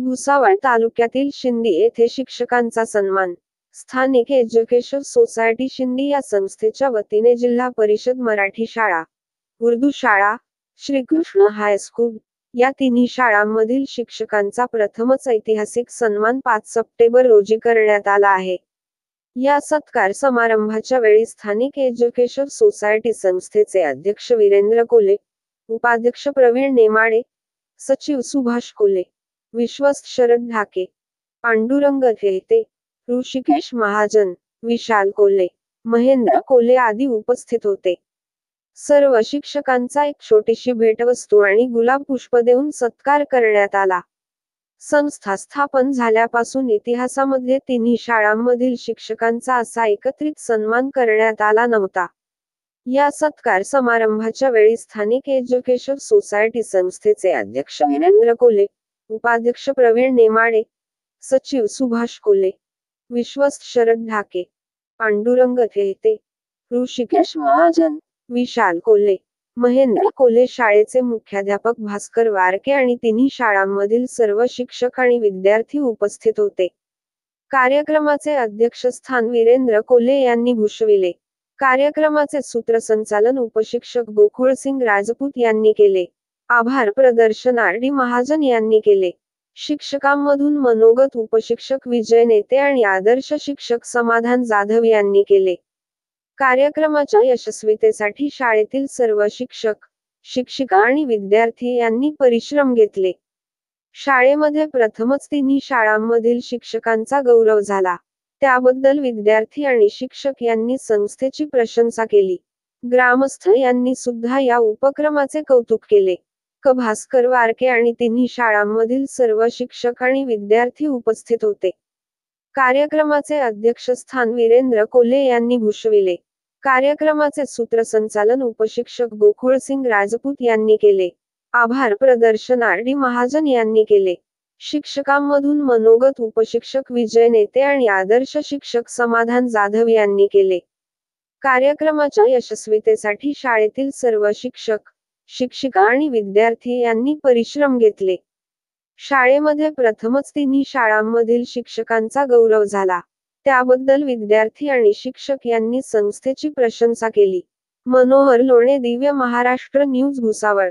भुसावळ तालुक्यातील शिंदी येथे शिक्षकांचा सन्मान. स्थानिक एज्युकेशन सोसायटी शिंदी या संस्थेच्या वतीने जिल्हा परिषद मराठी शाळा, उर्दू शाळा, श्रीकृष्ण हायस्कूल या तिन्ही शाळांमधील शिक्षकांचा प्रथमच ऐतिहासिक सन्मान 5 सप्टेंबर रोजी करण्यात आला आहे. या सत्कार समारंभाच्या वेळी स्थानिक एज्युकेशन सोसायटी संस्थेचे अध्यक्ष वीरेंद्र कोले, उपाध्यक्ष प्रवीण नेमाडे, सचिव सुभाष कोले, विश्वस्त शरद ढाके, पांडुरंग घेते, ऋषिकेश महाजन, विशाल कोले, महेंद्र कोले आदी उपस्थित होते. सर्व शिक्षकांचा एक छोटीशी भेटवस्तू आणि गुलाब पुष्प देऊन सत्कार करण्यात आला. संस्था स्थापन झाल्यापासून इतिहासामध्ये तिन्ही शाळांमधील शिक्षकांचा असा एकत्रित सन्मान करण्यात आला नव्हता. या सत्कार समारंभाच्या वेळी स्थानिक एज्युकेशन सोसायटी संस्थेचे अध्यक्ष वीरेंद्र कोले, उपाध्यक्ष प्रवीण नेमाडे, सचिव सुभाष कोले, विश्वस्त शरद ढाके, पांडुरंग घेते, ऋषिकेश महाजन, विशाल कोले, महेंद्र कोले, शाळेचे मुख्याध्यापक भास्कर वारके आणि तिन्ही शाळांमधील सर्व शिक्षक आणि विद्यार्थी उपस्थित होते. कार्यक्रमाचे अध्यक्षस्थान वीरेंद्र कोले यांनी भूषविले. कार्यक्रमाचे सूत्रसंचालन उपशिक्षक गोकुळसिंग राजपूत यांनी केले. आभार प्रदर्शन आर.डी. महाजन यांनी केले. शिक्षकांमधून मनोगत उपशिक्षक विजय नेते आणि आदर्श शिक्षक समाधान जाधव यांनी केले. कार्यक्रमाच्या यशस्वीतेसाठी शाळेतील सर्व शिक्षक, शिक्षिका आणि विद्यार्थी यांनी परिश्रम घेतले. शाळेमध्ये प्रथमच तिन्ही शाळांमधील शिक्षकांचा गौरव झाला. त्याबद्दल विद्यार्थी आणि शिक्षक यांनी संस्थेची प्रशंसा केली. ग्रामस्थ यांनी सुद्धा या उपक्रमाचे कौतुक केले. भास्कर वारके आणि तिन्ही शाळांमधील सर्व शिक्षक आणि विद्यार्थी उपस्थित होते. कार्यक्रमाचे अध्यक्षस्थान वीरेंद्र कोले यांनी भूषविले. कार्यक्रमाचे सूत्रसंचालन उपशिक्षक गोकुळसिंग राजपूत यांनी केले. आभार प्रदर्शन आर.डी. महाजन यांनी केले. शिक्षकांमधून मनोगत उपशिक्षक विजय नेते आणि आदर्श शिक्षक समाधान जाधव यांनी केले. कार्यक्रमाच्या यशस्वीतेसाठी शाळेतील सर्व शिक्षक, शिक्षिका आणि विद्यार्थी यांनी परिश्रम घेतले. शाळेमध्ये प्रथमच तिन्ही शाळांमधील शिक्षकांचा गौरव झाला. त्याबद्दल विद्यार्थी आणि शिक्षक यांनी संस्थेची प्रशंसा केली. मनोहर लोणे, दिव्य महाराष्ट्र न्यूज, भुसावळ.